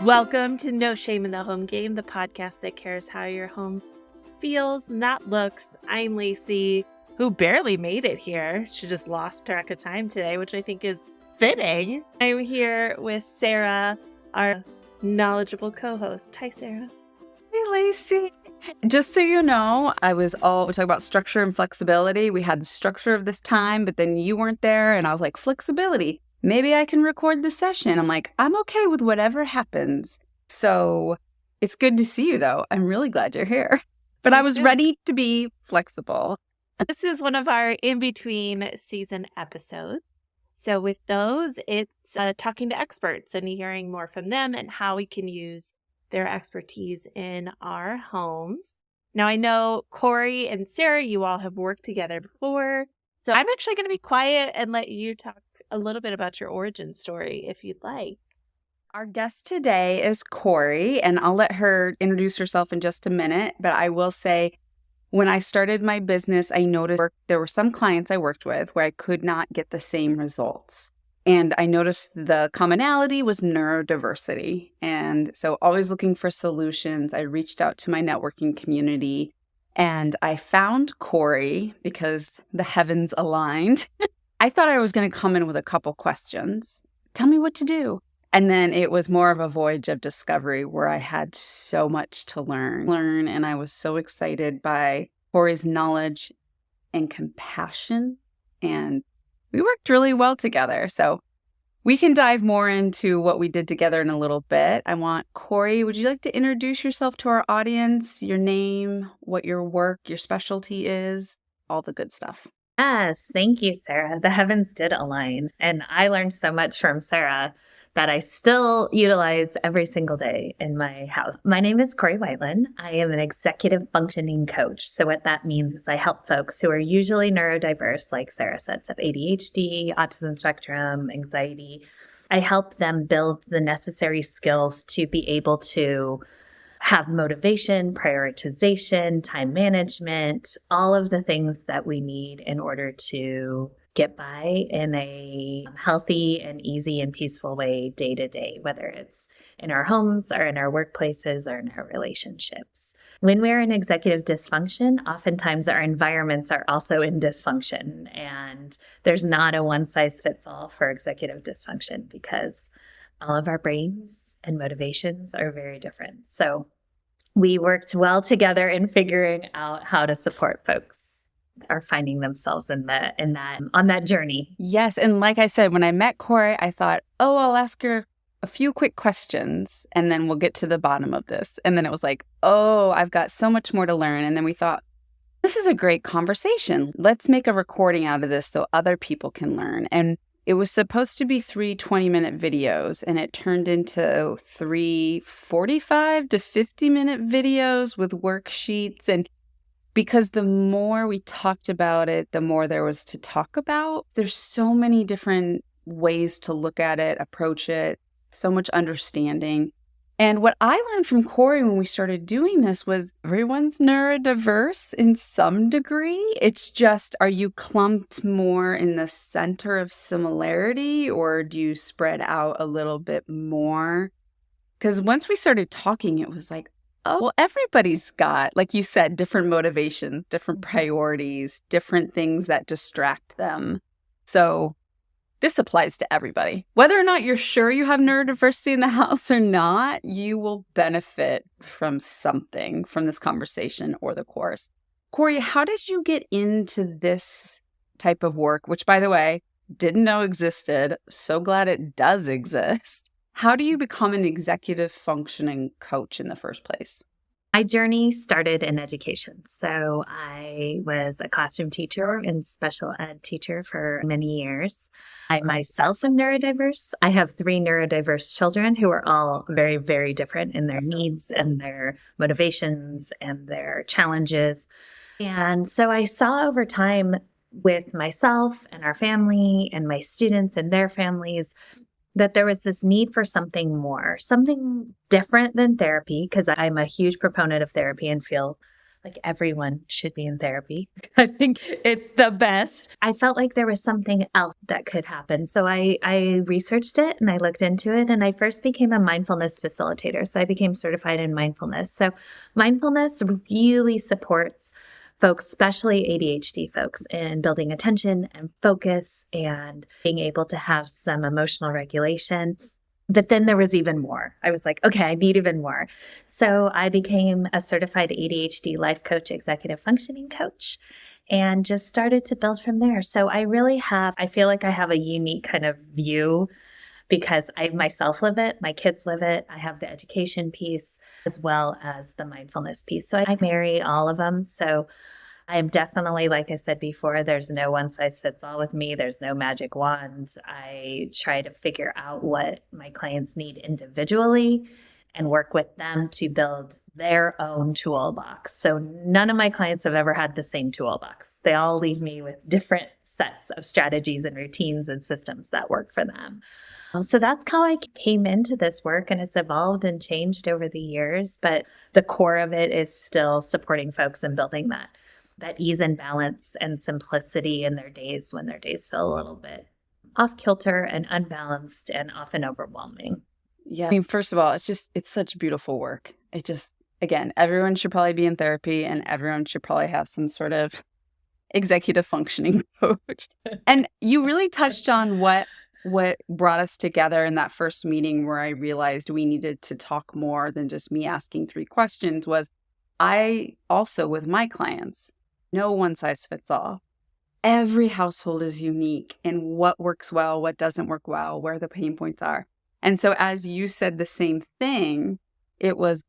Welcome to No Shame in the Home Game, the podcast that cares how your home feels, not looks. I'm Lacey, who barely made it here. She just lost track of time today, which I think is fitting. I'm here with Sara, our knowledgeable co-host. Hi, Sara. Hey, Lacey. Just so you know, we talk about structure and flexibility. We had the structure of this time, but then you weren't there, and I was like, flexibility. Maybe I can record the session. I'm like, I'm okay with whatever happens. So it's good to see you, though. I'm really glad you're here. But I was ready to be flexible. This is one of our in-between season episodes. So with those, it's talking to experts and hearing more from them and how we can use their expertise in our homes. Now, I know Corie and Sara, you all have worked together before. So I'm actually going to be quiet and let you talk a little bit about your origin story, if you'd like. Our guest today is Corie, and I'll let her introduce herself in just a minute. But I will say, when I started my business, I noticed there were some clients I worked with where I could not get the same results. And I noticed the commonality was neurodiversity. And so always looking for solutions, I reached out to my networking community, and I found Corie because the heavens aligned. I thought I was going to come in with a couple questions. Tell me what to do. And then it was more of a voyage of discovery where I had so much to learn. And I was so excited by Corie's knowledge and compassion. And we worked really well together. So we can dive more into what we did together in a little bit. I want Corie, would you like to introduce yourself to our audience, your name, what your work, your specialty is, all the good stuff? Yes, thank you, Sara. The heavens did align. And I learned so much from Sara that I still utilize every single day in my house. My name is Corie Wightlin. I am an executive functioning coach. So what that means is I help folks who are usually neurodiverse, like Sara said, so ADHD, autism spectrum, anxiety. I help them build the necessary skills to be able to have motivation, prioritization, time management, all of the things that we need in order to get by in a healthy and easy and peaceful way day to day, whether it's in our homes or in our workplaces or in our relationships. When we're in executive dysfunction, oftentimes our environments are also in dysfunction, and there's not a one size fits all for executive dysfunction because all of our brains and motivations are very different. So we worked well together in figuring out how to support folks are finding themselves on that journey. Yes. And like I said, when I met Corie, I thought, I'll ask her a few quick questions and then we'll get to the bottom of this. And then it was like, I've got so much more to learn. And then we thought, this is a great conversation. Let's make a recording out of this so other people can learn. And it was supposed to be 3 20-minute videos, and it turned into 3 45 to 50-minute videos with worksheets. And because the more we talked about it, the more there was to talk about. There's so many different ways to look at it, approach it, so much understanding. And what I learned from Corie when we started doing this was everyone's neurodiverse in some degree. It's just, are you clumped more in the center of similarity, or do you spread out a little bit more? Because once we started talking, it was like, everybody's got, like you said, different motivations, different priorities, different things that distract them. So this applies to everybody. Whether or not you're sure you have neurodiversity in the house or not, you will benefit from something from this conversation or the course. Corie, how did you get into this type of work, which, by the way, didn't know existed? So glad it does exist. How do you become an executive functioning coach in the first place? My journey started in education. So I was a classroom teacher and special ed teacher for many years. I myself am neurodiverse. I have 3 neurodiverse children who are all very, very different in their needs and their motivations and their challenges. And so I saw over time with myself and our family and my students and their families that there was this need for something more, something different than therapy, because I'm a huge proponent of therapy and feel like everyone should be in therapy. I think it's the best. I felt like there was something else that could happen. So I researched it and I looked into it, and I first became a mindfulness facilitator. So I became certified in mindfulness. So mindfulness really supports folks, especially ADHD folks, in building attention and focus and being able to have some emotional regulation. But then there was even more. I was like, okay, I need even more. So I became a certified ADHD life coach, executive functioning coach, and just started to build from there. So I feel like I have a unique kind of view because I myself live it, my kids live it. I have the education piece as well as the mindfulness piece. So I marry all of them. So I'm definitely, like I said before, there's no one size fits all with me. There's no magic wand. I try to figure out what my clients need individually and work with them to build their own toolbox. So none of my clients have ever had the same toolbox. They all leave me with different sets of strategies and routines and systems that work for them. So that's how I came into this work, and it's evolved and changed over the years. But the core of it is still supporting folks and building that ease and balance and simplicity in their days when their days feel a little bit off kilter and unbalanced and often overwhelming. Yeah. I mean, first of all, it's such beautiful work. Again, everyone should probably be in therapy, and everyone should probably have some sort of executive functioning coach. And you really touched on what brought us together in that first meeting, where I realized we needed to talk more than just me asking 3 questions. Was I also, with my clients, no one size fits all. Every household is unique in what works well, what doesn't work well, where the pain points are. And so as you said the same thing, it was,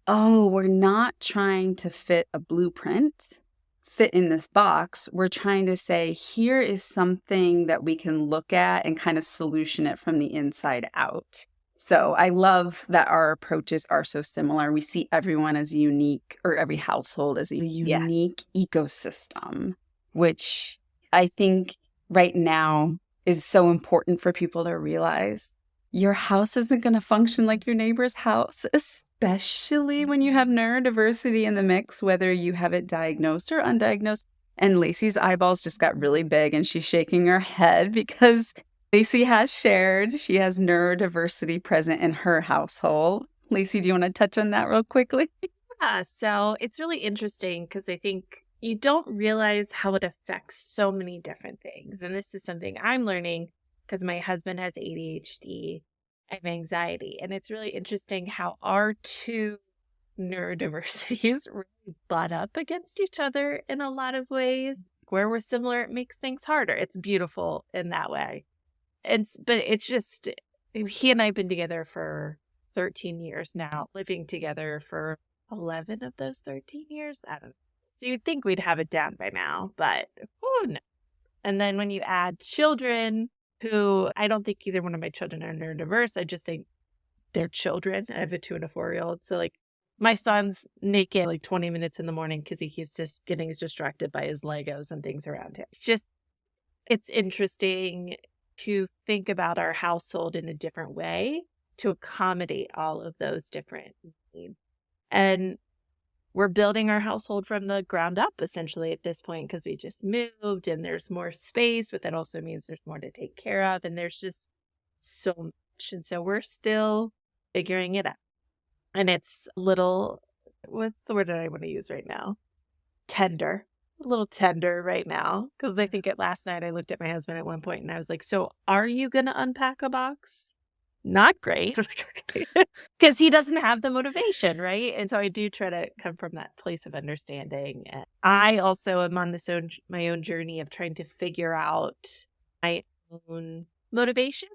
we're not trying to fit a blueprint, fit in this box. We're trying to say, here is something that we can look at and kind of solution it from the inside out. So I love that our approaches are so similar. We see everyone as unique, or every household as a unique ecosystem, which I think right now is so important for people to realize. Your house isn't going to function like your neighbor's house, especially when you have neurodiversity in the mix, whether you have it diagnosed or undiagnosed. And Lacey's eyeballs just got really big, and she's shaking her head because Lacey has shared she has neurodiversity present in her household. Lacey, do you want to touch on that real quickly? Yeah, so it's really interesting because I think you don't realize how it affects so many different things. And this is something I'm learning because my husband has ADHD and anxiety. And it's really interesting how our 2 neurodiversities really butt up against each other in a lot of ways. Where we're similar, it makes things harder. It's beautiful in that way. But it's just, he and I have been together for 13 years now, living together for 11 of those 13 years. I don't know. So you'd think we'd have it down by now, but no. And then when you add children, who I don't think either one of my children are neurodiverse, I just think they're children. I have a 2 and a 4-year-old. So like my son's naked like 20 minutes in the morning because he keeps just getting distracted by his Legos and things around him. It's interesting to think about our household in a different way to accommodate all of those different needs. And we're building our household from the ground up, essentially, at this point, because we just moved and there's more space, but that also means there's more to take care of. And there's just so much. And so we're still figuring it out. And it's a little, what's the word that I want to use right now? Tender. A little tender right now, because I think last night I looked at my husband at one point and I was like, so are you going to unpack a box? Not great, because he doesn't have the motivation, right? And so I do try to come from that place of understanding. And I also am on my own journey of trying to figure out my own motivation.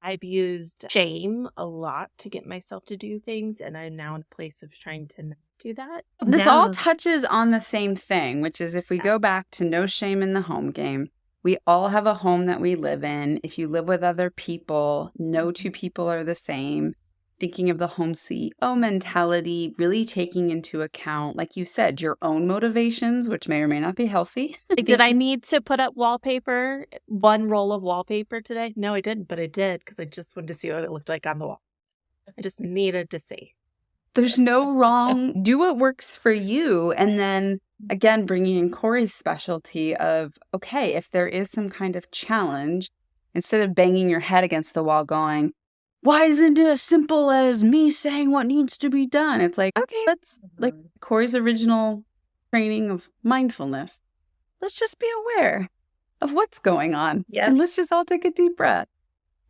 I've used shame a lot to get myself to do things, and I'm now in a place of trying to not do that. This all touches on the same thing, which is if we go back to no shame in the home game, we all have a home that we live in. If you live with other people, no 2 people are the same. Thinking of the home CEO mentality, really taking into account, like you said, your own motivations, which may or may not be healthy. Did I need to put up wallpaper, 1 roll of wallpaper today? No, I didn't, but I did because I just wanted to see what it looked like on the wall. I just needed to see. There's no wrong. Do what works for you. And then again, bringing in Corie's specialty of, okay, if there is some kind of challenge, instead of banging your head against the wall going, why isn't it as simple as me saying what needs to be done? It's like, okay, let's, like Corie's original training of mindfulness. Let's just be aware of what's going on. Yep. And let's just all take a deep breath.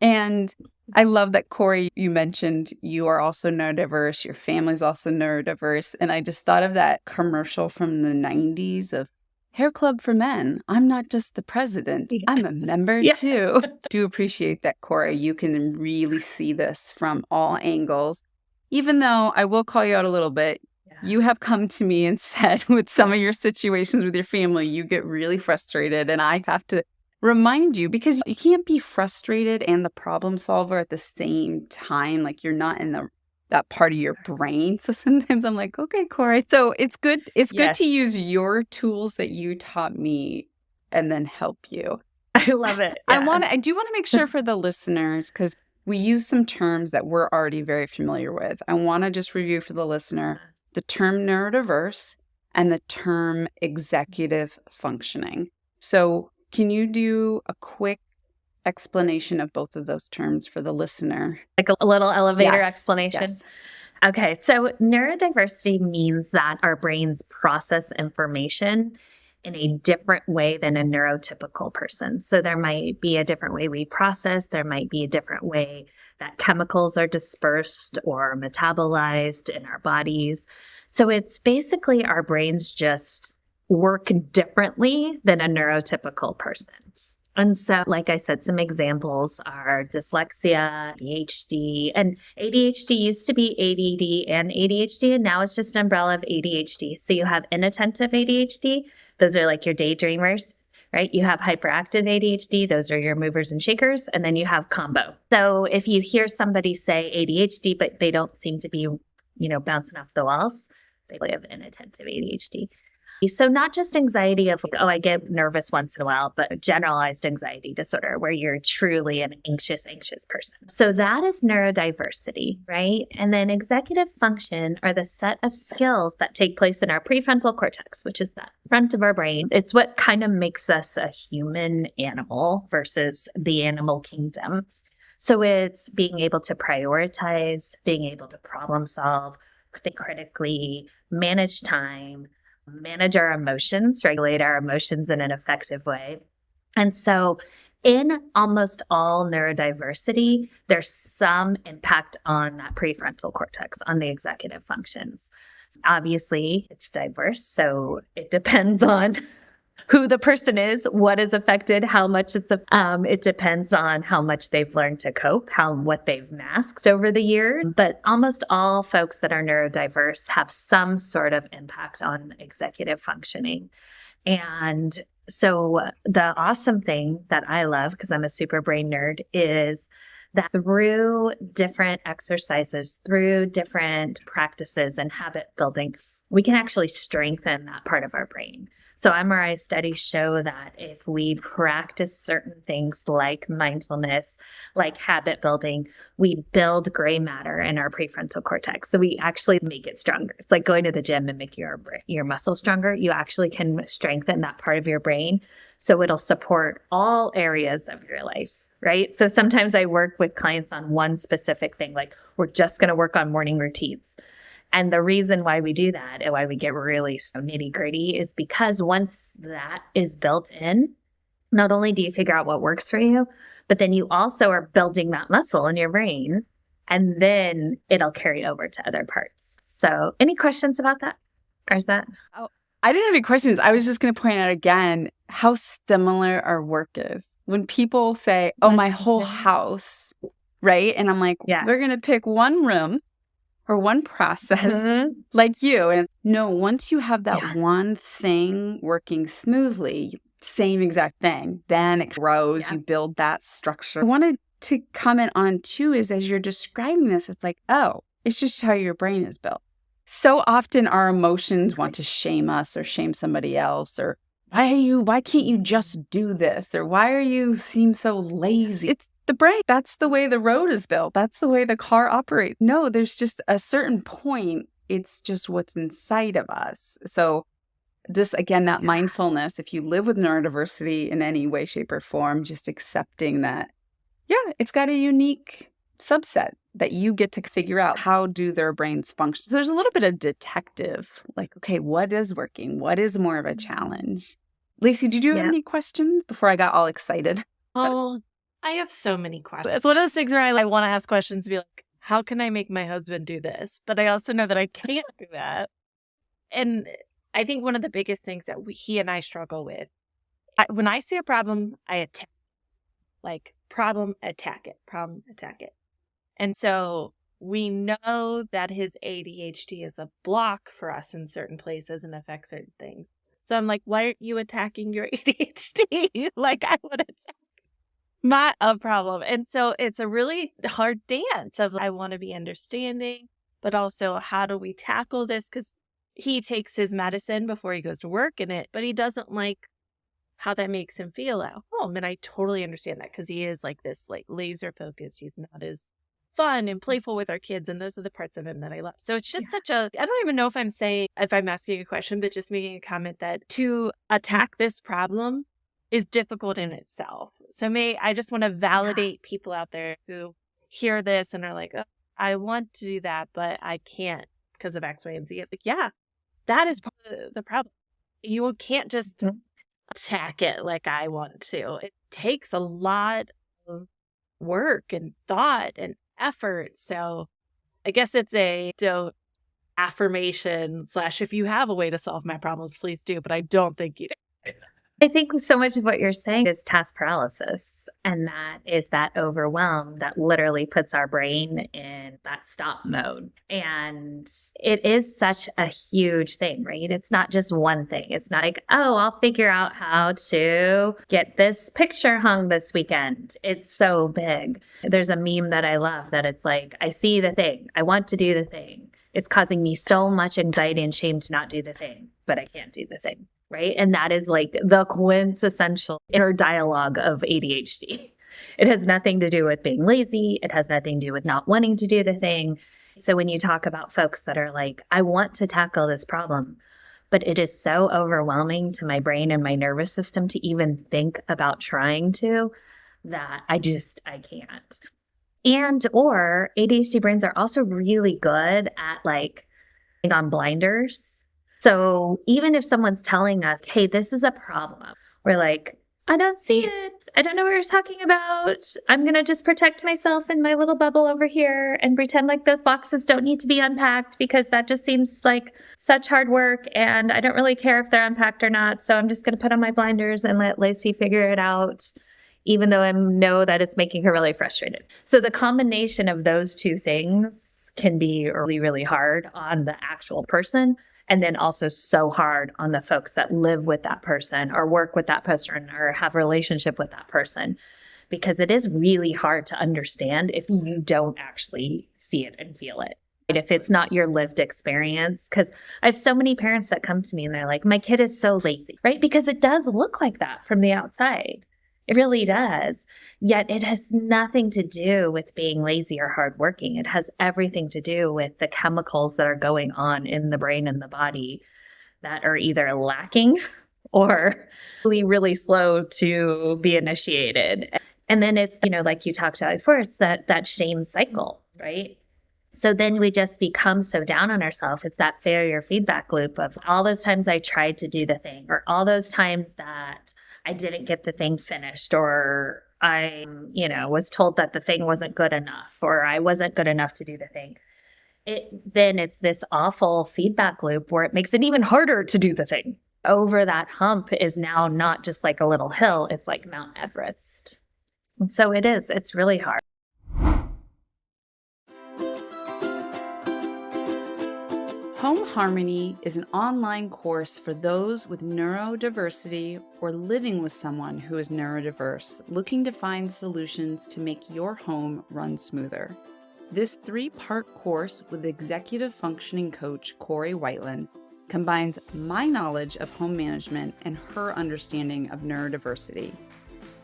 And I love that, Corie, you mentioned you are also neurodiverse. Your family's also neurodiverse. And I just thought of that commercial from the 90s of Hair Club for Men. I'm not just the president. I'm a member too. Do appreciate that, Corie. You can really see this from all angles. Even though I will call you out a little bit, you have come to me and said with some of your situations with your family, you get really frustrated. And I have to remind you, because you can't be frustrated and the problem solver at the same time. Like you're not in that part of your brain. So sometimes I'm like, okay, Corie. So it's good. It's good to use your tools that you taught me and then help you. I love it. Yeah. I do want to make sure for the listeners, because we use some terms that we're already very familiar with. I want to just review for the listener the term neurodiverse and the term executive functioning. So can you do a quick explanation of both of those terms for the listener? Like a little elevator explanation? Yes. Okay, so neurodiversity means that our brains process information in a different way than a neurotypical person. So there might be a different way we process. There might be a different way that chemicals are dispersed or metabolized in our bodies. So it's basically our brains just work differently than a neurotypical person. And so, like I said, some examples are dyslexia, ADHD, and ADHD used to be ADD and ADHD, and now it's just an umbrella of ADHD. So you have inattentive ADHD. Those are like your daydreamers, right? You have hyperactive ADHD. Those are your movers and shakers. And then you have combo. So if you hear somebody say ADHD, but they don't seem to be, bouncing off the walls, they have inattentive ADHD. So not just anxiety of like, oh, I get nervous once in a while, but generalized anxiety disorder where you're truly an anxious person. So that is neurodiversity, right? And then executive function are the set of skills that take place in our prefrontal cortex, which is that front of our brain. It's what kind of makes us a human animal versus the animal kingdom. So it's being able to prioritize, being able to problem solve, think critically, manage time, manage our emotions, regulate our emotions in an effective way. And so in almost all neurodiversity, there's some impact on that prefrontal cortex, on the executive functions. Obviously, it's diverse, so it depends on who the person is, what is affected, how much it depends on how much they've learned to cope, what they've masked over the years. But almost all folks that are neurodiverse have some sort of impact on executive functioning. And so the awesome thing that I love, because I'm a super brain nerd, is that through different exercises, through different practices and habit building, we can actually strengthen that part of our brain. So MRI studies show that if we practice certain things like mindfulness, like habit building, we build gray matter in our prefrontal cortex. So we actually make it stronger. It's like going to the gym and making your muscles stronger. You actually can strengthen that part of your brain. So it'll support all areas of your life, right? So sometimes I work with clients on one specific thing, like we're just going to work on morning routines. And the reason why we do that and why we get really nitty gritty is because once that is built in, not only do you figure out what works for you, but then you also are building that muscle in your brain, and then it'll carry over to other parts. So any questions about that? Or is that? Oh, I didn't have any questions. I was just going to point out again how similar our work is. When people say, oh, my whole house, right? And I'm like, we're going to pick one room or one process like you. And no, once you have that one thing working smoothly, same exact thing, then it grows, you build that structure. I wanted to comment on too is as you're describing this, it's like, oh, it's just how your brain is built. So often our emotions want to shame us or shame somebody else, or why can't you just do this? Or why are you seem so lazy? the brain. That's the way the road is built. That's the way the car operates. No, there's just a certain point. It's just what's inside of us. So this, again, that mindfulness, if you live with neurodiversity in any way, shape, or form, just accepting that, yeah, it's got a unique subset that you get to figure out how do their brains function. So there's a little bit of detective, like, okay, what is working? What is more of a challenge? Lacey, did you have any questions before I got all excited? Oh, I have so many questions. It's one of those things where I want to ask questions to be like, how can I make my husband do this? But I also know that I can't do that. And I think one of the biggest things that he and I struggle with, when I see a problem, I attack. Like, problem, attack it. And so we know that his ADHD is a block for us in certain places and affects certain things. So I'm like, why aren't you attacking your ADHD? Like, I would attack not a problem. And so it's a really hard dance of I want to be understanding, but also how do we tackle this? Because he takes his medicine before he goes to work but he doesn't like how that makes him feel at home. And I totally understand that because he is like this, like laser focused. He's not as fun and playful with our kids. And those are the parts of him that I love. So it's just I don't even know if I'm asking a question, but just making a comment that to attack this problem is difficult in itself. So I just want to validate people out there who hear this and are like, oh, I want to do that, but I can't because of X, Y, and Z. It's like, yeah, that is part of the problem. You can't just attack it like I want to. It takes a lot of work and thought and effort. So I guess it's a affirmation / if you have a way to solve my problems, please do. But I don't think you do. I think so much of what you're saying is task paralysis. And that is that overwhelm that literally puts our brain in that stop mode. And it is such a huge thing, right? It's not just one thing. It's not like, oh, I'll figure out how to get this picture hung this weekend. It's so big. There's a meme that I love that it's like, I see the thing. I want to do the thing. It's causing me so much anxiety and shame to not do the thing, but I can't do the thing. Right. And that is like the quintessential inner dialogue of ADHD. It has nothing to do with being lazy. It has nothing to do with not wanting to do the thing. So when you talk about folks that are like, I want to tackle this problem, but it is so overwhelming to my brain and my nervous system to even think about trying to, that I can't. And or ADHD brains are also really good at like on blinders. So even if someone's telling us, hey, this is a problem, we're like, I don't see it. I don't know what you're talking about. I'm going to just protect myself in my little bubble over here and pretend like those boxes don't need to be unpacked because that just seems like such hard work. And I don't really care if they're unpacked or not. So I'm just going to put on my blinders and let Lacey figure it out, even though I know that it's making her really frustrated. So the combination of those two things can be really, really hard on the actual person. And then also so hard on the folks that live with that person or work with that person or have a relationship with that person, because it is really hard to understand if you don't actually see it and feel it. And if it's not your lived experience, because I have so many parents that come to me and they're like, my kid is so lazy, right? Because it does look like that from the outside. It really does. Yet it has nothing to do with being lazy or hardworking. It has everything to do with the chemicals that are going on in the brain and the body that are either lacking or really, really slow to be initiated. And then it's, like you talked about before, it's that shame cycle, right? So then we just become so down on ourselves. It's that failure feedback loop of all those times I tried to do the thing, or all those times that I didn't get the thing finished, or I, was told that the thing wasn't good enough, or I wasn't good enough to do the thing. Then it's this awful feedback loop where it makes it even harder to do the thing. Over that hump is now not just like a little hill, it's like Mount Everest. And so it's really hard. Home Harmony is an online course for those with neurodiversity or living with someone who is neurodiverse, looking to find solutions to make your home run smoother. This 3-part course with executive functioning coach Corie Wightlin combines my knowledge of home management and her understanding of neurodiversity.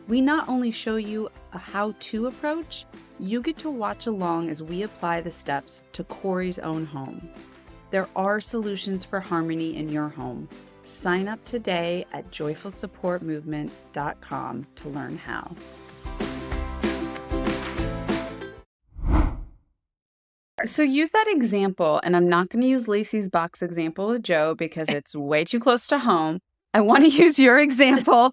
We not only show you a how-to approach, you get to watch along as we apply the steps to Corie's own home. There are solutions for harmony in your home. Sign up today at joyfulsupportmovement.com to learn how. So use that example, and I'm not going to use Lacey's box example with Joe because it's way too close to home. I want to use your example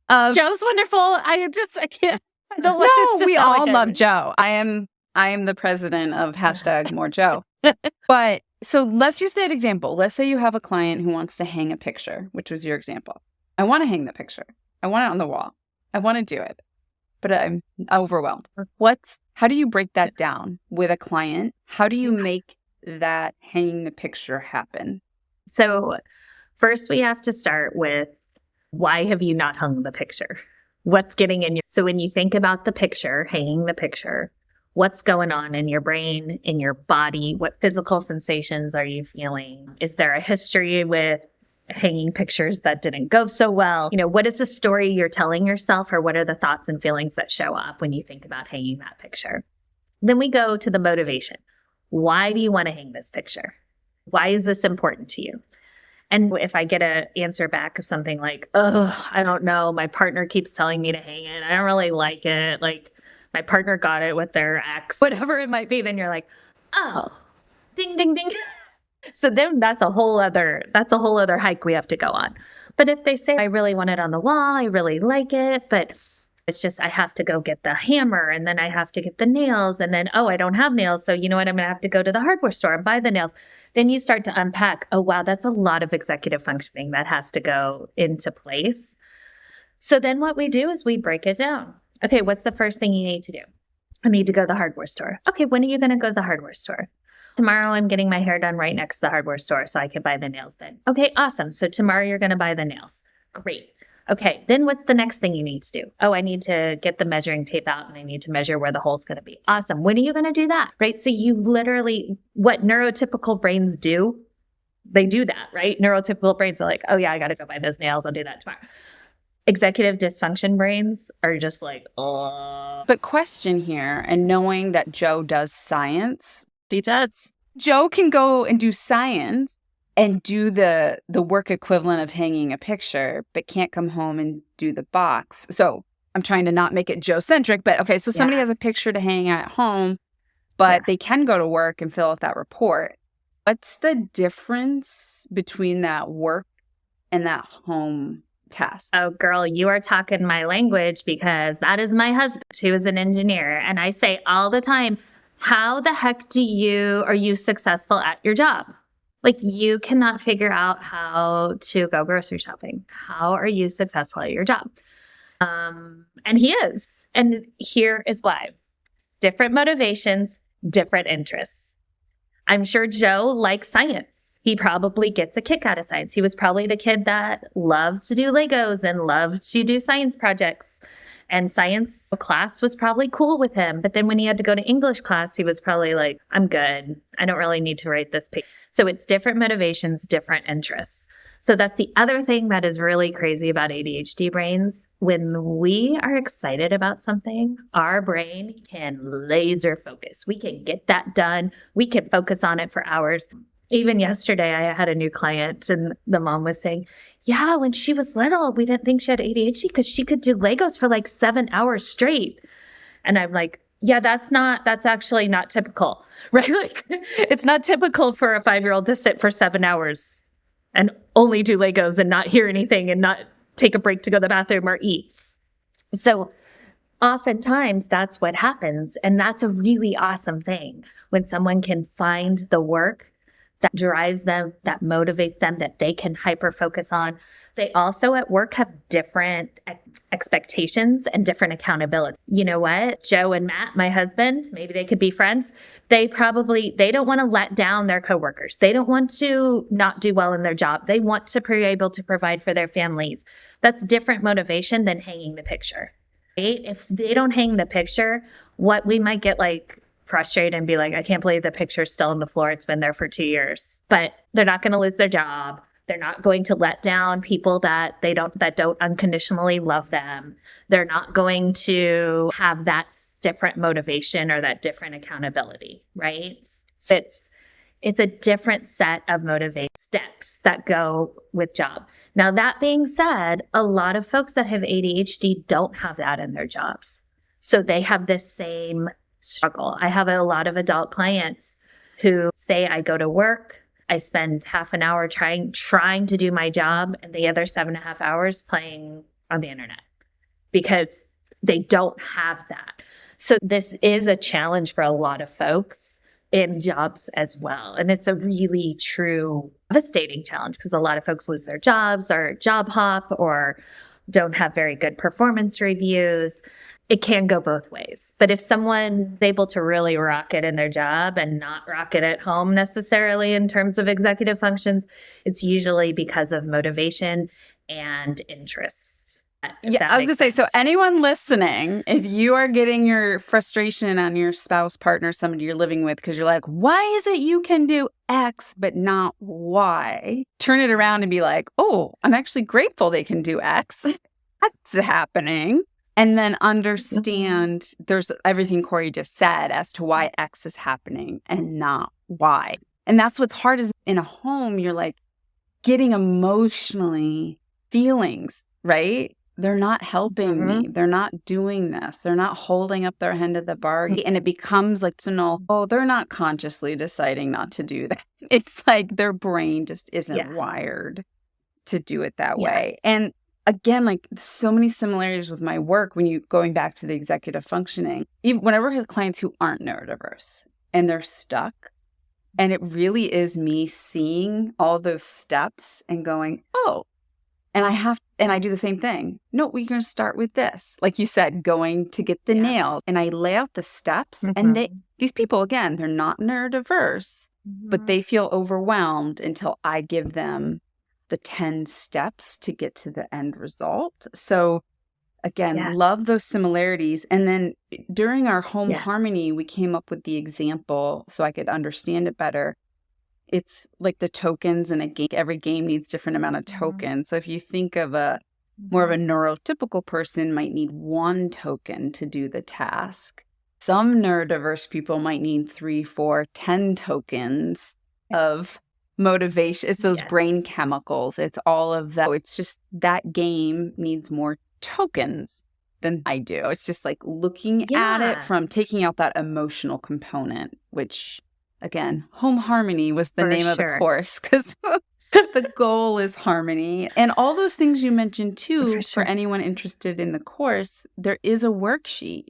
of Joe's wonderful. I can't. I don't want this to we sound all like love Joe. I am the president of #MoreJoe. But so let's use that example. Let's say you have a client who wants to hang a picture, which was your example. I want to hang the picture. I want it on the wall. I want to do it, but I'm overwhelmed. How do you break that down with a client? How do you make that hanging the picture happen? So first we have to start with, why have you not hung the picture? What's getting in you? So when you think about the picture, hanging the picture, what's going on in your brain, in your body? What physical sensations are you feeling? Is there a history with hanging pictures that didn't go so well? What is the story you're telling yourself, or what are the thoughts and feelings that show up when you think about hanging that picture? Then we go to the motivation. Why do you want to hang this picture? Why is this important to you? And if I get an answer back of something like, oh, I don't know, my partner keeps telling me to hang it, I don't really like it, like my partner got it with their ex, whatever it might be, then you're like, oh, ding, ding, ding. So then that's a whole other hike we have to go on. But if they say, I really want it on the wall, I really like it, but it's just, I have to go get the hammer, and then I have to get the nails, and then, oh, I don't have nails. So you know what? I'm going to have to go to the hardware store and buy the nails. Then you start to unpack, oh, wow, that's a lot of executive functioning that has to go into place. So then what we do is we break it down. Okay, what's the first thing you need to do? I need to go to the hardware store. Okay, when are you going to go to the hardware store? Tomorrow I'm getting my hair done right next to the hardware store so I can buy the nails then. Okay, awesome. So tomorrow you're going to buy the nails. Great. Okay, then what's the next thing you need to do? Oh, I need to get the measuring tape out and I need to measure where the hole's going to be. Awesome. When are you going to do that? Right? So you literally, what neurotypical brains do, they do that, right? Neurotypical brains are like, oh yeah, I got to go buy those nails. I'll do that tomorrow. Executive dysfunction brains are just like, oh. But question here, and knowing that Joe does science. He does. Joe can go and do science and do the work equivalent of hanging a picture, but can't come home and do the box. So I'm trying to not make it Joe-centric, but okay, so somebody has a picture to hang at home, but they can go to work and fill out that report. What's the difference between that work and that home task? Oh, girl, you are talking my language, because that is my husband, who is an engineer. And I say all the time, how the heck are you successful at your job? Like, you cannot figure out how to go grocery shopping. How are you successful at your job? And he is. And here is why. Different motivations, different interests. I'm sure Joe likes science. He probably gets a kick out of science. He was probably the kid that loved to do Legos and loved to do science projects. And science class was probably cool with him. But then when he had to go to English class, he was probably like, I'm good. I don't really need to write this paper. So it's different motivations, different interests. So that's the other thing that is really crazy about ADHD brains. When we are excited about something, our brain can laser focus. We can get that done. We can focus on it for hours. Even yesterday, I had a new client and the mom was saying, yeah, when she was little, we didn't think she had ADHD because she could do Legos for like 7 hours straight. And I'm like, yeah, that's actually not typical, right? Like, it's not typical for a 5-year-old to sit for 7 hours and only do Legos and not hear anything and not take a break to go to the bathroom or eat. So oftentimes that's what happens. And that's a really awesome thing when someone can find the work that drives them, that motivates them, that they can hyper focus on. They also at work have different expectations and different accountability. You know what? Joe and Matt, my husband, maybe they could be friends. They don't want to let down their coworkers. They don't want to not do well in their job. They want to be able to provide for their families. That's different motivation than hanging the picture, right? If they don't hang the picture, what we might get like frustrated and be like, I can't believe the picture's still on the floor. It's been there for 2 years. But they're not going to lose their job. They're not going to let down people that don't unconditionally love them. They're not going to have that different motivation or that different accountability, right? So it's a different set of motivate steps that go with job. Now, that being said, a lot of folks that have ADHD don't have that in their jobs. So they have this same struggle. I have a lot of adult clients who say, I go to work, I spend half an hour trying to do my job, and the other 7.5 hours playing on the internet because they don't have that. So this is a challenge for a lot of folks in jobs as well. And it's a really true devastating challenge because a lot of folks lose their jobs or job hop or don't have very good performance reviews. It can go both ways. But if someone's able to really rock it in their job and not rock it at home necessarily in terms of executive functions, it's usually because of motivation and interest. Yeah, I was going to say, so anyone listening, if you are getting your frustration on your spouse, partner, somebody you're living with, because you're like, why is it you can do X but not Y? Turn it around and be like, oh, I'm actually grateful they can do X. That's happening. And then understand there's everything Corie just said as to why X is happening and not Y. And that's what's hard is in a home, you're like getting emotionally feelings, right? They're not helping me. They're not doing this. They're not holding up their end of the bargain. And it becomes like, to know, oh, they're not consciously deciding not to do that. It's like their brain just isn't wired to do it that way. And again, like so many similarities with my work when you going back to the executive functioning. Even whenever I have clients who aren't neurodiverse and they're stuck, and it really is me seeing all those steps and going, oh, and I do the same thing. No, we're going to start with this. Like you said, going to get the nails. And I lay out the steps. And these people, again, they're not neurodiverse, but they feel overwhelmed until I give them the 10 steps to get to the end result. So again, love those similarities. And then during our home harmony, we came up with the example so I could understand it better. It's like the tokens in a game. Every game needs different amount of tokens. So if you think of more of a neurotypical person might need 1 token to do the task. Some neurodiverse people might need 3, 4, 10 tokens of motivation. It's those brain chemicals. It's all of that. It's just that game needs more tokens than I do. It's just like looking at it from taking out that emotional component, which again, home harmony was the name of the course because the goal is harmony. And all those things you mentioned too, for anyone interested in the course, there is a worksheet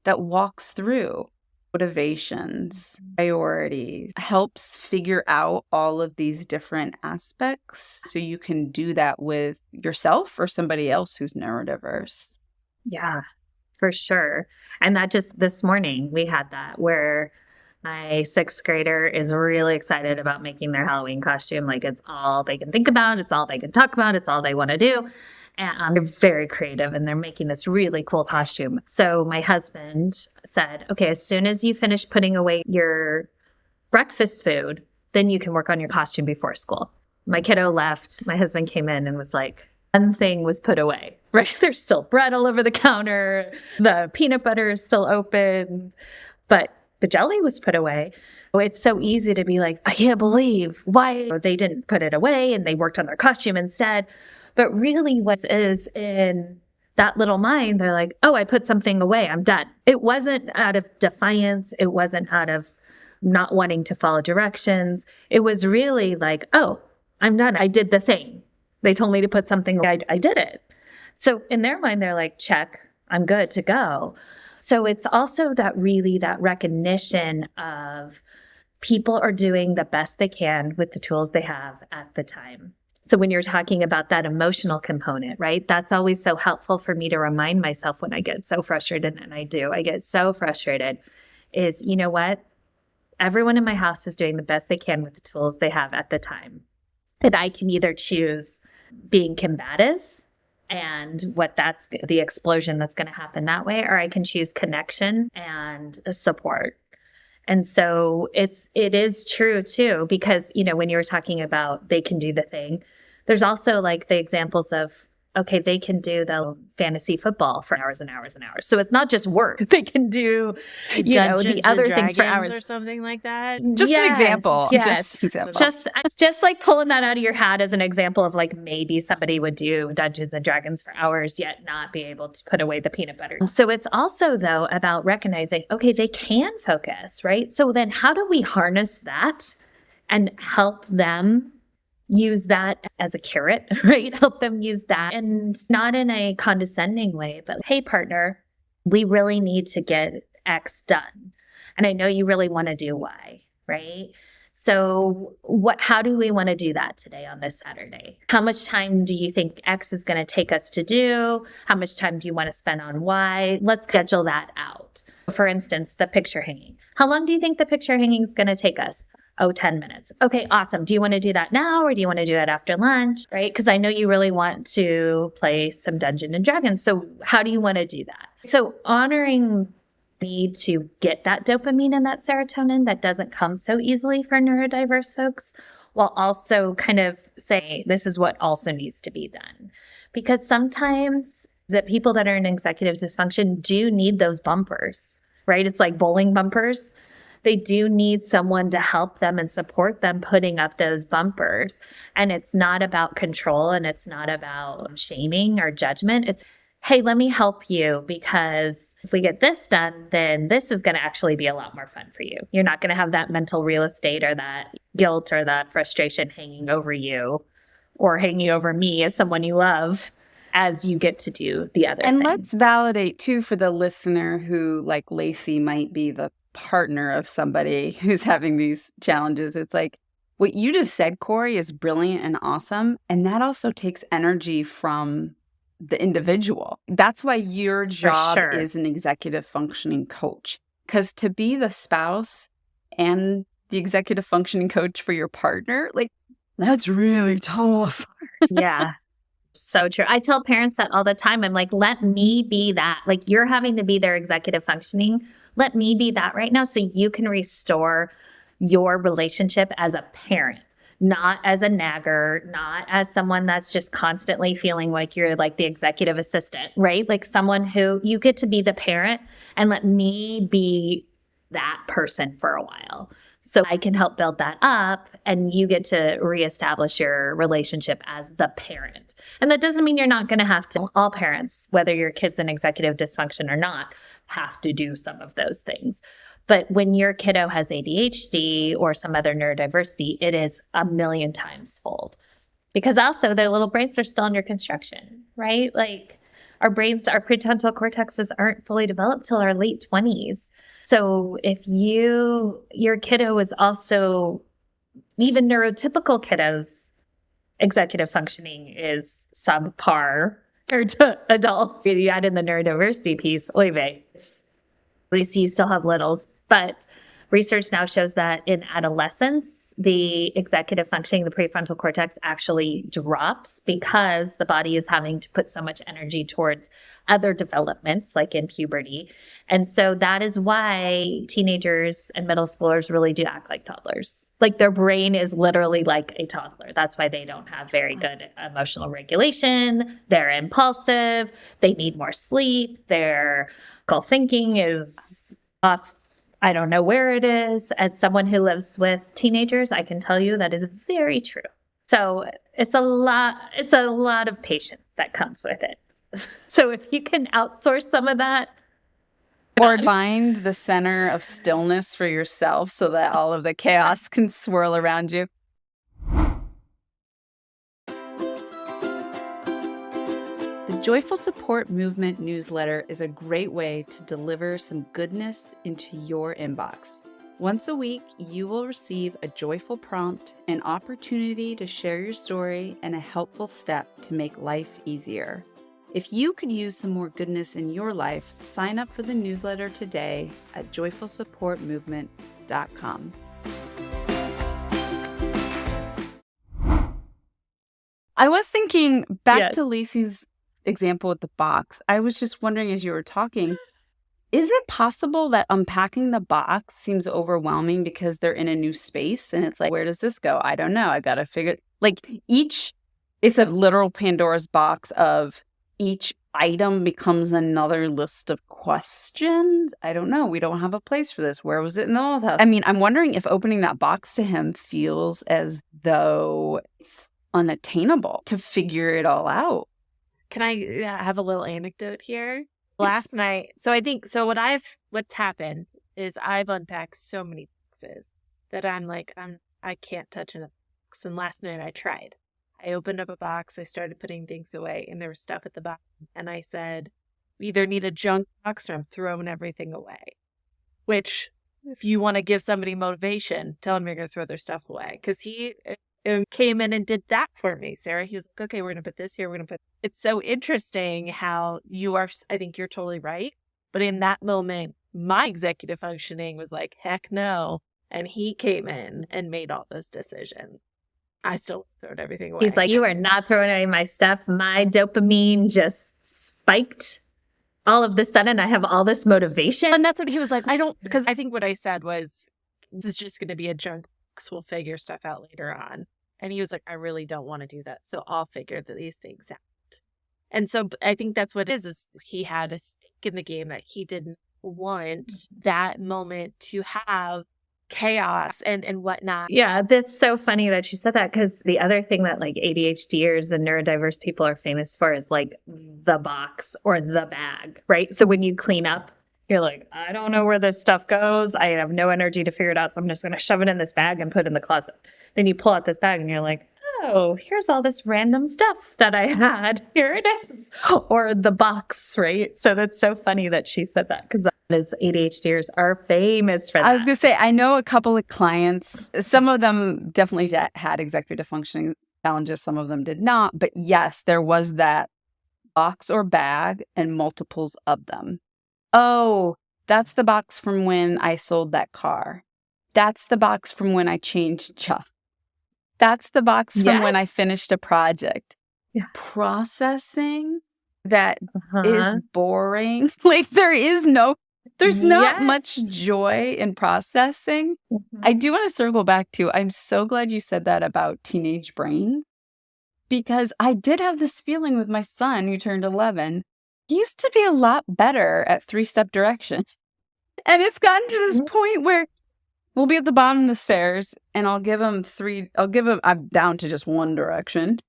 that walks through motivations, priorities, helps figure out all of these different aspects so you can do that with yourself or somebody else who's neurodiverse. Yeah, for sure. And that just this morning we had that where my 6th grader is really excited about making their Halloween costume. Like it's all they can think about. It's all they can talk about. It's all they want to do. And they're very creative and they're making this really cool costume. So my husband said, okay, as soon as you finish putting away your breakfast food, then you can work on your costume before school. My kiddo left. My husband came in and was like, one thing was put away, right? There's still bread all over the counter. The peanut butter is still open, but the jelly was put away. It's so easy to be like, I can't believe why they didn't put it away and they worked on their costume instead. But really what is in that little mind, they're like, oh, I put something away. I'm done. It wasn't out of defiance. It wasn't out of not wanting to follow directions. It was really like, oh, I'm done. I did the thing. They told me to put something away. I did it. So in their mind, they're like, check, I'm good to go. So it's also that recognition of people are doing the best they can with the tools they have at the time. So when you're talking about that emotional component, right, that's always so helpful for me to remind myself when I get so frustrated, and I get so frustrated, is, you know what? Everyone in my house is doing the best they can with the tools they have at the time. And I can either choose being combative and that's the explosion that's going to happen that way, or I can choose connection and support. And so it is true too, because, when you were talking about they can do the thing, there's also like the examples of, okay, they can do the fantasy football for hours and hours and hours. So it's not just work. They can do, the other things for hours or something like that. Just an example. Yes. Just an example. Just like pulling that out of your hat as an example of like maybe somebody would do Dungeons and Dragons for hours yet not be able to put away the peanut butter. So it's also though about recognizing, okay, they can focus, right? So then how do we harness that and help them use that as a carrot, right? Help them use that, and not in a condescending way, but hey, partner, we really need to get X done. And I know you really want to do Y, right? So how do we want to do that today on this Saturday? How much time do you think X is going to take us to do? How much time do you want to spend on Y? Let's schedule that out. For instance, the picture hanging. How long do you think the picture hanging is going to take us? 10 minutes. Okay, awesome. Do you want to do that now or do you want to do it after lunch? Right? Because I know you really want to play some Dungeons and Dragons. So how do you want to do that? So honoring the need to get that dopamine and that serotonin that doesn't come so easily for neurodiverse folks, while also kind of saying this is what also needs to be done. Because sometimes the people that are in executive dysfunction do need those bumpers, right? It's like bowling bumpers. They do need someone to help them and support them putting up those bumpers. And it's not about control and it's not about shaming or judgment. It's, hey, let me help you because if we get this done, then this is going to actually be a lot more fun for you. You're not going to have that mental real estate or that guilt or that frustration hanging over you or hanging over me as someone you love as you get to do the other And thing. let's validate too for the listener who, like Lacey, might be the partner of somebody who's having these challenges. It's like what you just said, Corie, is brilliant and awesome. And that also takes energy from the individual. That's why your job is an executive functioning coach. Because to be the spouse and the executive functioning coach for your partner, like that's really tough. Yeah. So true. I tell parents that all the time. I'm like, let me be that. Like you're having to be their executive functioning. Let me be that right now so you can restore your relationship as a parent, not as a nagger, not as someone that's just constantly feeling like you're like the executive assistant, right? Like someone who you get to be the parent and let me be that person for a while. So I can help build that up and you get to reestablish your relationship as the parent. And that doesn't mean you're not going to have to, all parents, whether your kid's in executive dysfunction or not, have to do some of those things. But when your kiddo has ADHD or some other neurodiversity, it is a million times fold. Because also their little brains are still under construction, right? Like our brains, our prefrontal cortexes aren't fully developed till our late 20s. So if your kiddo is also, even neurotypical kiddos, executive functioning is subpar compared to adults. You add in the neurodiversity piece, oy vey, at least you still have littles. But research now shows that in adolescence, the executive functioning, the prefrontal cortex actually drops because the body is having to put so much energy towards other developments like in puberty. And so that is why teenagers and middle schoolers really do act like toddlers. Like their brain is literally like a toddler. That's why they don't have very good emotional regulation. They're impulsive. They need more sleep. Their critical thinking is off. I don't know where it is. As someone who lives with teenagers, I can tell you that is very true. So it's a lot of patience that comes with it. So if you can outsource some of that, or find the center of stillness for yourself so that all of the chaos can swirl around you. The Joyful Support Movement newsletter is a great way to deliver some goodness into your inbox. Once a week, you will receive a joyful prompt, an opportunity to share your story, and a helpful step to make life easier. If you could use some more goodness in your life, sign up for the newsletter today at joyfulsupportmovement.com. I was thinking back to Lacey's example with the box. I was just wondering as you were talking, Is it possible that unpacking the box seems overwhelming because they're in a new space and it's like, where does this go? I don't know. I got to figure like it's a literal Pandora's box of each item becomes another list of questions. I don't know. We don't have a place for this. Where was it in the old house? I mean, I'm wondering if opening that box to him feels as though it's unattainable to figure it all out. Can I have a little anecdote here? Last night, what's happened is I've unpacked so many boxes that I'm like, I can't touch another box. And last night I tried. I opened up a box, I started putting things away, and there was stuff at the bottom. And I said, we either need a junk box or I'm throwing everything away. Which, if you want to give somebody motivation, tell them you're going to throw their stuff away. Because he came in and did that for me, Sarah. He was like, okay, we're going to put this here. We're going to put... It's so interesting how I think you're totally right. But in that moment, my executive functioning was like, heck no. And he came in and made all those decisions. I still throw everything away. He's like, you are not throwing away my stuff. My dopamine just spiked. All of a sudden, I have all this motivation. And that's what he was like. Because I think what I said was, this is just going to be a junk box. We'll figure stuff out later on. And he was like, I really don't want to do that. So I'll figure these things out. And so I think that's what it is he had a stake in the game that he didn't want that moment to have chaos and whatnot. Yeah, that's so funny that she said that, because the other thing that like ADHDers and neurodiverse people are famous for is like the box or the bag, right? So when you clean up, you're like, I don't know where this stuff goes. I have no energy to figure it out. So I'm just going to shove it in this bag and put it in the closet. Then you pull out this bag and you're like, oh, here's all this random stuff that I had. Here it is. Or the box, right? So that's so funny that she said that, because ADHDers are famous for that. I was going to say, I know a couple of clients, some of them definitely had executive functioning challenges, some of them did not. But yes, there was that box or bag and multiples of them. Oh, that's the box from when I sold that car. That's the box from when I changed job. That's the box from when I finished a project. Yeah. Processing that is boring. Like there's not much joy in processing. I do want to circle back to, I'm so glad you said that about teenage brain, because I did have this feeling with my son who turned 11. He used to be a lot better at 3-step directions. And it's gotten to this point where we'll be at the bottom of the stairs and I'm down to just one direction.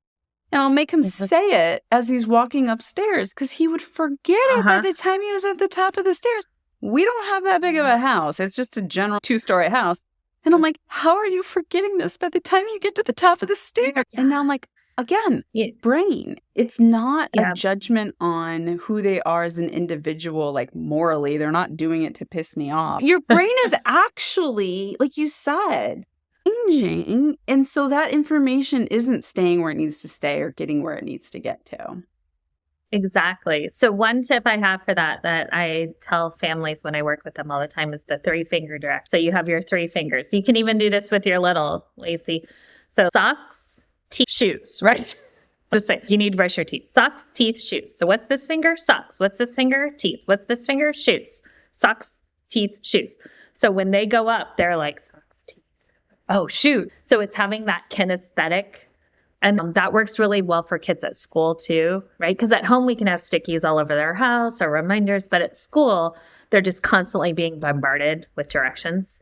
And I'll make him say it as he's walking upstairs because he would forget it by the time he was at the top of the stairs. We don't have that big of a house. It's just a general 2-story house. And I'm like, how are you forgetting this by the time you get to the top of the stairs? And now I'm like, again, brain. It's not a judgment on who they are as an individual, like morally. They're not doing it to piss me off. Your brain is actually, like you said, changing. And so that information isn't staying where it needs to stay or getting where it needs to get to. Exactly. So one tip I have for that I tell families when I work with them all the time is the 3-finger direct. So you have your 3 fingers. You can even do this with your little, Lacey. So socks, teeth, shoes, right? Just say, you need to brush your teeth. Socks, teeth, shoes. So what's this finger? Socks. What's this finger? Teeth. What's this finger? Shoes. Socks, teeth, shoes. So when they go up, they're like, socks, teeth. Oh, shoot. So it's having that kinesthetic. And that works really well for kids at school too, right? Because at home, we can have stickies all over their house or reminders. But at school, they're just constantly being bombarded with directions.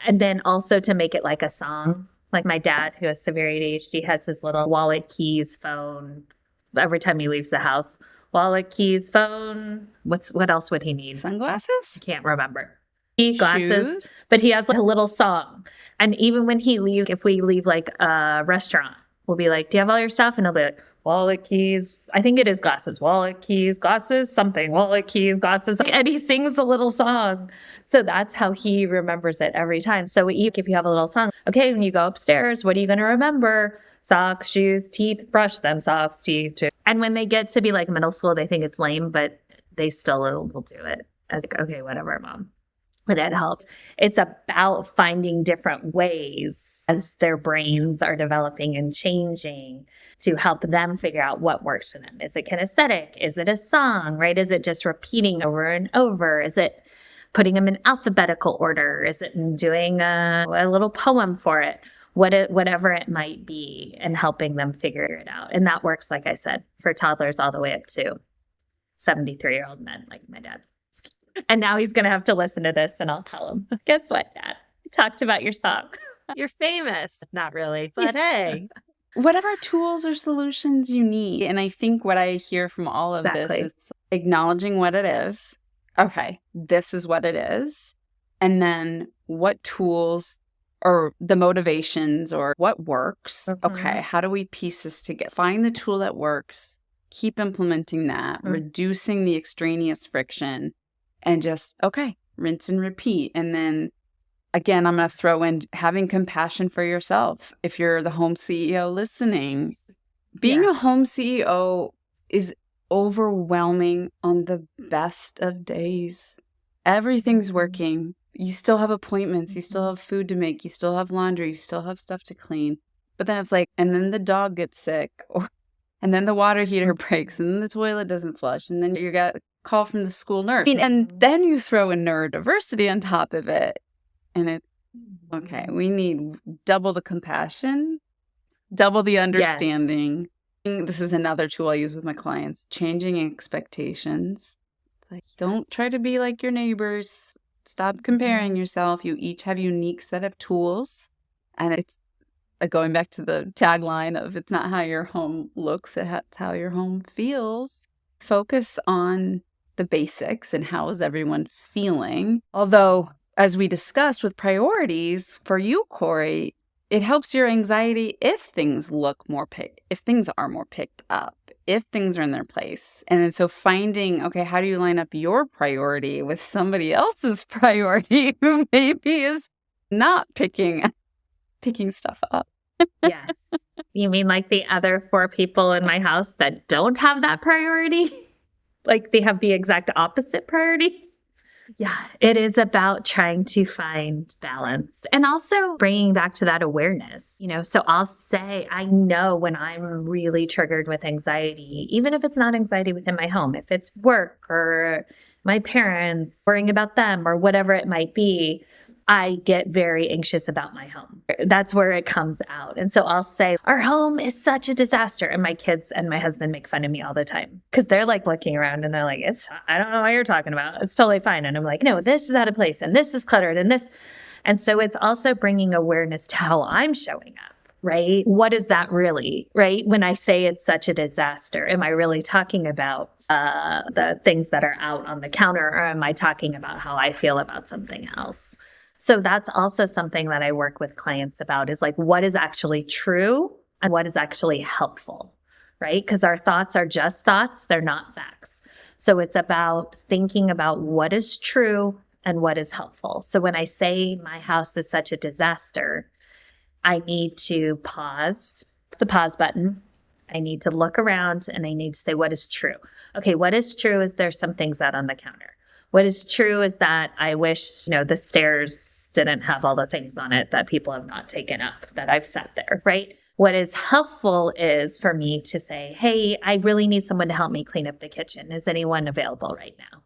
And then also to make it like a song. Like my dad, who has severe ADHD, has his little wallet, keys, phone. Every time he leaves the house, wallet, keys, phone. What else would he need? Sunglasses? Can't remember. Glasses. Shoes? But he has like a little song. And even when he leaves, if we leave like a restaurant, we'll be like, do you have all your stuff? And he'll be like, wallet, keys. I think it is glasses. Wallet, keys, glasses, something. Wallet, keys, glasses. And he sings a little song. So that's how he remembers it every time. So if you have a little song, okay, when you go upstairs, what are you going to remember? Socks, shoes, teeth, brush them, socks, teeth, too. And when they get to be like middle school, they think it's lame, but they still will do it. As okay, whatever, mom. But it helps. It's about finding different ways as their brains are developing and changing to help them figure out what works for them. Is it kinesthetic? Is it a song, right? Is it just repeating over and over? Is it putting them in alphabetical order? Is it doing a little poem for it? Whatever it might be, and helping them figure it out. And that works, like I said, for toddlers all the way up to 73-year-old men like my dad. And now he's going to have to listen to this, and I'll tell him, guess what, Dad? We talked about your song. You're famous. Not really, but hey. Whatever tools or solutions you need. And I think what I hear from all of this is acknowledging what it is. Okay, this is what it is. And then what tools or the motivations or what works. Okay, how do we piece this together? Find the tool that works, keep implementing that, reducing the extraneous friction, and just, okay, rinse and repeat. And then again, I'm going to throw in having compassion for yourself. If you're the home CEO listening, being a home CEO is overwhelming on the best of days. Everything's working. You still have appointments. You still have food to make. You still have laundry. You still have stuff to clean. But then it's like, and then the dog gets sick, and then the water heater breaks, and then the toilet doesn't flush, and then you got a call from the school nurse. And then you throw in neurodiversity on top of it. And it's, okay, we need double the compassion, double the understanding. Yes. This is another tool I use with my clients, changing expectations. It's like, don't try to be like your neighbors. Stop comparing yourself. You each have a unique set of tools. And it's like going back to the tagline of it's not how your home looks, it's how your home feels. Focus on the basics and how is everyone feeling. Although, as we discussed with priorities, for you, Corie, it helps your anxiety if things if things are more picked up, if things are in their place. And then so finding, okay, how do you line up your priority with somebody else's priority who maybe is not picking stuff up? Yes. You mean like the other 4 people in my house that don't have that priority? Like they have the exact opposite priority? Yeah, it is about trying to find balance and also bringing back to that awareness, so I'll say, I know when I'm really triggered with anxiety, even if it's not anxiety within my home, if it's work or my parents, worrying about them or whatever it might be, I get very anxious about my home. That's where it comes out. And so I'll say, our home is such a disaster. And my kids and my husband make fun of me all the time because they're like looking around and they're like, I don't know what you're talking about. It's totally fine. And I'm like, no, this is out of place and this is cluttered and this. And so it's also bringing awareness to how I'm showing up, right? What is that really, right? When I say it's such a disaster, am I really talking about the things that are out on the counter, or am I talking about how I feel about something else? So that's also something that I work with clients about, is like, what is actually true and what is actually helpful, right? Because our thoughts are just thoughts. They're not facts. So it's about thinking about what is true and what is helpful. So when I say my house is such a disaster, I need to pause, the pause button. I need to look around and I need to say, what is true? Okay, what is true is there's some things out on the counter. What is true is that I wish, the stairs didn't have all the things on it that people have not taken up that I've set there, right? What is helpful is for me to say, hey, I really need someone to help me clean up the kitchen. Is anyone available right now?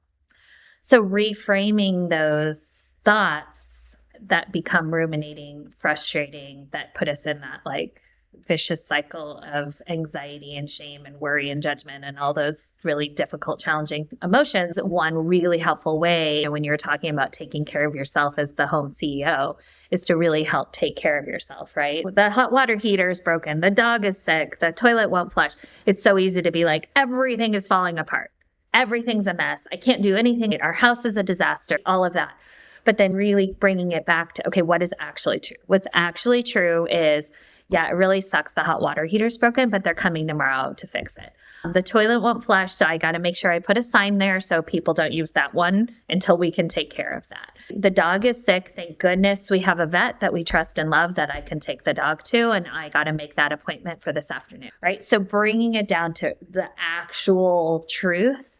So reframing those thoughts that become ruminating, frustrating, that put us in that like vicious cycle of anxiety and shame and worry and judgment and all those really difficult, challenging emotions. One really helpful way when you're talking about taking care of yourself as the home CEO is to really help take care of yourself, right? The hot water heater is broken. The dog is sick. The toilet won't flush. It's so easy to be like, everything is falling apart. Everything's a mess. I can't do anything. Our house is a disaster, all of that. But then really bringing it back to, okay, what is actually true? What's actually true is, yeah, it really sucks the hot water heater's broken, but they're coming tomorrow to fix it. The toilet won't flush, so I got to make sure I put a sign there so people don't use that one until we can take care of that. The dog is sick. Thank goodness we have a vet that we trust and love that I can take the dog to, and I got to make that appointment for this afternoon, right? So bringing it down to the actual truth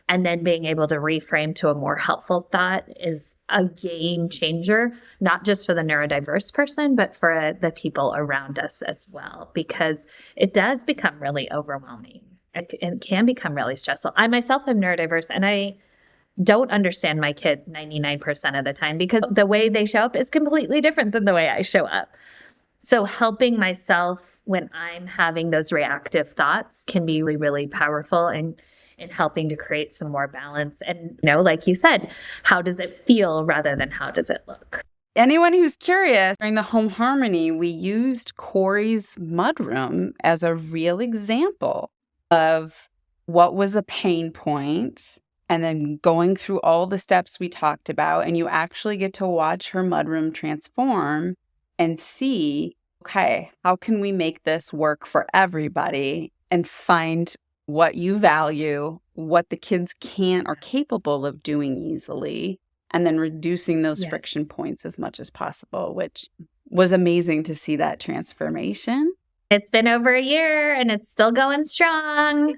and then being able to reframe to a more helpful thought is a game changer, not just for the neurodiverse person, but for the people around us as well, because it does become really overwhelming. It can become really stressful. I myself am neurodiverse, and I don't understand my kids 99% of the time because the way they show up is completely different than the way I show up. So helping myself when I'm having those reactive thoughts can be really, really powerful in helping to create some more balance. And, like you said, how does it feel rather than how does it look? Anyone who's curious, during the home harmony, we used Corie's mudroom as a real example of what was a pain point, and then going through all the steps we talked about. And you actually get to watch her mudroom transform and see, okay, how can we make this work for everybody and find what you value, what the kids can't or capable of doing easily, and then reducing those friction points as much as possible, which was amazing to see that transformation. It's been over a year and it's still going strong.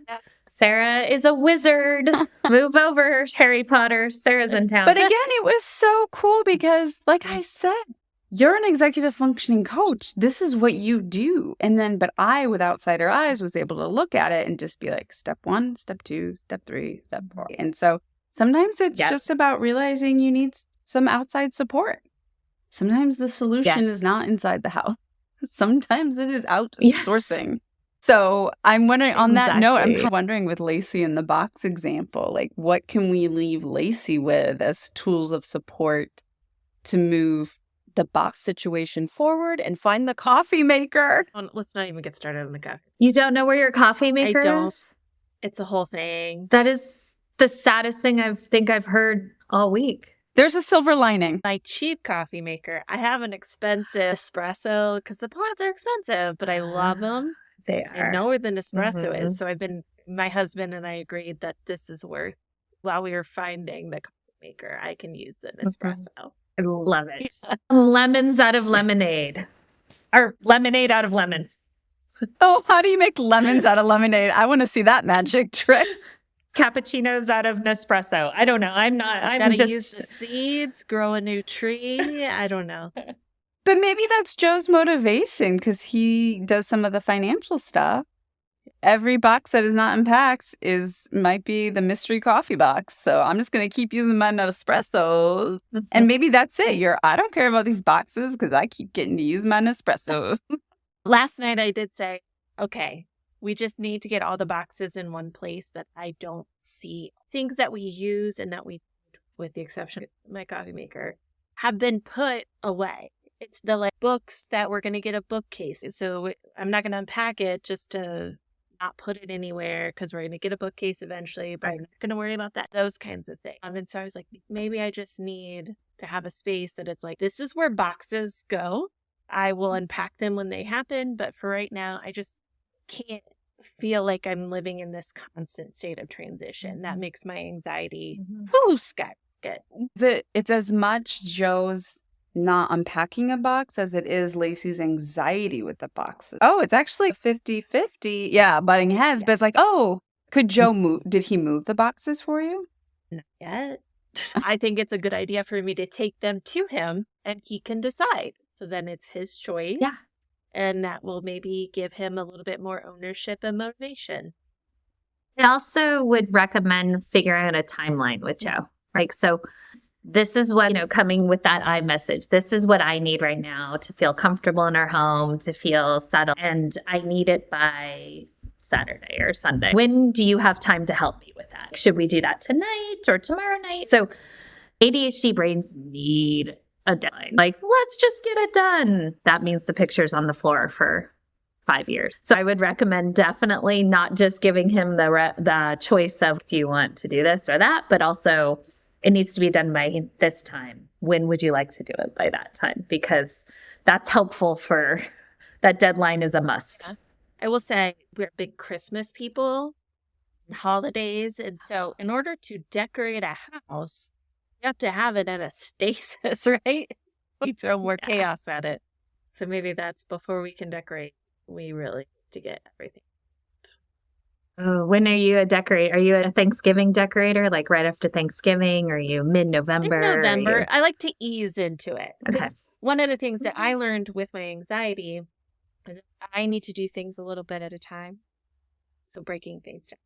Sara is a wizard. Move over, Harry Potter. Sara's in town. But again, it was so cool because, like I said, you're an executive functioning coach. This is what you do. And then, but I, with outsider eyes, was able to look at it and just be like, step 1, step 2, step 3, step 4. And so sometimes it's just about realizing you need some outside support. Sometimes the solution is not inside the house. Sometimes it is outsourcing. So I'm wondering, on that note, I'm kind of wondering with Lacey in the box example, like what can we leave Lacey with as tools of support to move the box situation forward and find the coffee maker? Let's not even get started on the coffee. You don't know where your coffee maker is? I don't. It's a whole thing. That is the saddest thing I've heard all week. There's a silver lining. My cheap coffee maker, I have an expensive espresso because the pods are expensive, but I love them. They are. I know where the Nespresso is. So my husband and I agreed that this is worth, while we were finding the coffee maker, I can use the Nespresso. I love it. Lemons out of lemonade. Or lemonade out of lemons. Oh, how do you make lemons out of lemonade? I want to see that magic trick. Cappuccinos out of Nespresso. I don't know. I'm gotta just use the seeds, grow a new tree. I don't know. But maybe that's Joe's motivation because he does some of the financial stuff. Every box that is not unpacked might be the mystery coffee box. So I'm just going to keep using my Nespressos. And maybe that's it. I don't care about these boxes because I keep getting to use my Nespressos. Last night I did say, okay, we just need to get all the boxes in one place that I don't see. Things that we use and that we, with the exception of my coffee maker, have been put away. It's the books that we're going to get a bookcase. So I'm not going to unpack it just to not put it anywhere because we're going to get a bookcase eventually, but I'm not going to worry about that. Those kinds of things. And so I was like, maybe I just need to have a space that it's like, this is where boxes go. I will unpack them when they happen. But for right now, I just can't feel like I'm living in this constant state of transition. That makes my anxiety skyrocket. It's as much Joe's not unpacking a box as it is Lacey's anxiety with the boxes. Oh, it's actually 50-50. Yeah, butting heads. But it's like, could Joe move? Did he move the boxes for you? Not yet. I think it's a good idea for me to take them to him and he can decide. So then it's his choice. Yeah. And that will maybe give him a little bit more ownership and motivation. I also would recommend figuring out a timeline with Joe. Right. So this is what, coming with that I message. This is what I need right now to feel comfortable in our home, to feel settled. And I need it by Saturday or Sunday. When do you have time to help me with that? Should we do that tonight or tomorrow night? So ADHD brains need a deadline. Let's just get it done. That means the picture's on the floor for 5 years. So I would recommend definitely not just giving him the choice of, do you want to do this or that, but also it needs to be done by this time. When would you like to do it by that time? Because that's helpful for that deadline is a must. I will say we're big Christmas people and holidays. And so in order to decorate a house, you have to have it at a stasis, right? We throw more chaos at it. So maybe that's before we can decorate. We really need to get everything. Oh, when are you a decorator? Are you a Thanksgiving decorator, like right after Thanksgiving? Or are you mid-November? Mid-November. I like to ease into it. Okay. Because one of the things that I learned with my anxiety is I need to do things a little bit at a time. So breaking things down.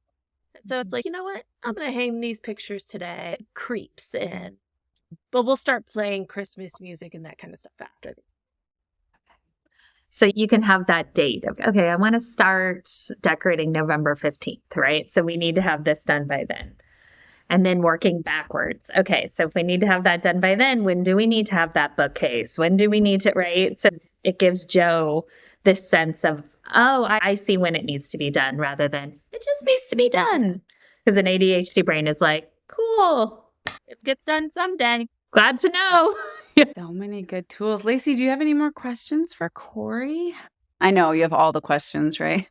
So it's like, you know what? I'm going to hang these pictures today. It creeps in. But we'll start playing Christmas music and that kind of stuff after. So you can have that date of, okay, I want to start decorating November 15th, right? So we need to have this done by then. And then working backwards. Okay, so if we need to have that done by then, when do we need to have that bookcase? When do we need to, right? So it gives Joe this sense of, oh, I see when it needs to be done rather than it just needs to be done. Because an ADHD brain is like, cool, it gets done someday. Glad to know. So many good tools. Lacey, do you have any more questions for Corie? I know you have all the questions, right?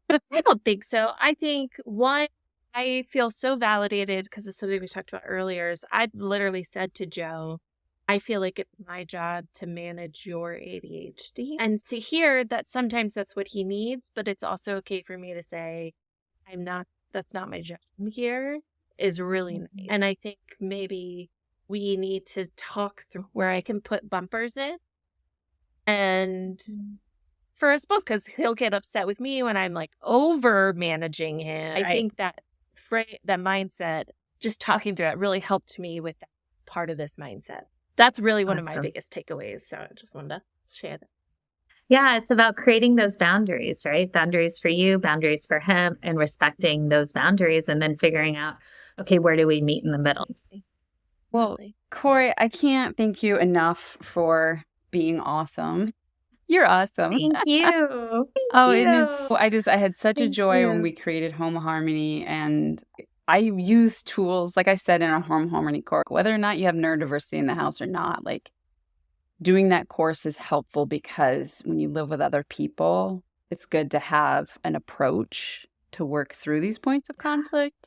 I don't think so. I think one, I feel so validated because of something we talked about earlier is I literally said to Joe, I feel like it's my job to manage your ADHD and to hear that sometimes that's what he needs, but it's also okay for me to say, that's not my job here is really nice. And I think maybe we need to talk through where I can put bumpers in and for us both, because he'll get upset with me when I'm like over managing him. I think that that mindset, just talking through it really helped me with that part of this mindset. That's really one of my biggest takeaways. So I just wanted to share that. Yeah, it's about creating those boundaries, right? Boundaries for you, boundaries for him, and respecting those boundaries and then figuring out, okay, where do we meet in the middle? Well, Corie, I can't thank you enough for being awesome. You're awesome. Thank you. And I had such a joy when we created Home Harmony, and I use tools, like I said, in our Home Harmony course, whether or not you have neurodiversity in the house or not, like doing that course is helpful because when you live with other people, it's good to have an approach to work through these points of conflict.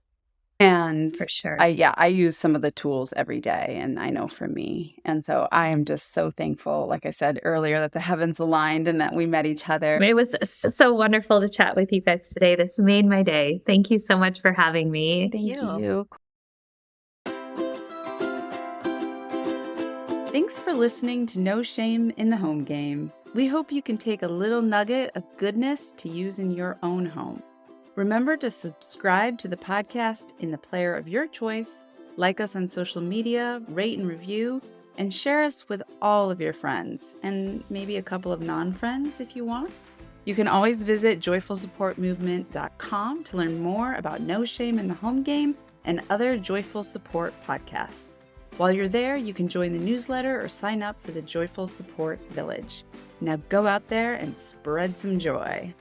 And for sure. I use some of the tools every day, and I know for me. And so I am just so thankful, like I said earlier, that the heavens aligned and that we met each other. It was so wonderful to chat with you guys today. This made my day. Thank you so much for having me. Thank you. Thanks for listening to No Shame in the Home Game. We hope you can take a little nugget of goodness to use in your own home. Remember to subscribe to the podcast in the player of your choice, like us on social media, rate and review, and share us with all of your friends, and maybe a couple of non-friends if you want. You can always visit joyfulsupportmovement.com to learn more about No Shame in the Home Game and other Joyful Support podcasts. While you're there, you can join the newsletter or sign up for the Joyful Support Village. Now go out there and spread some joy.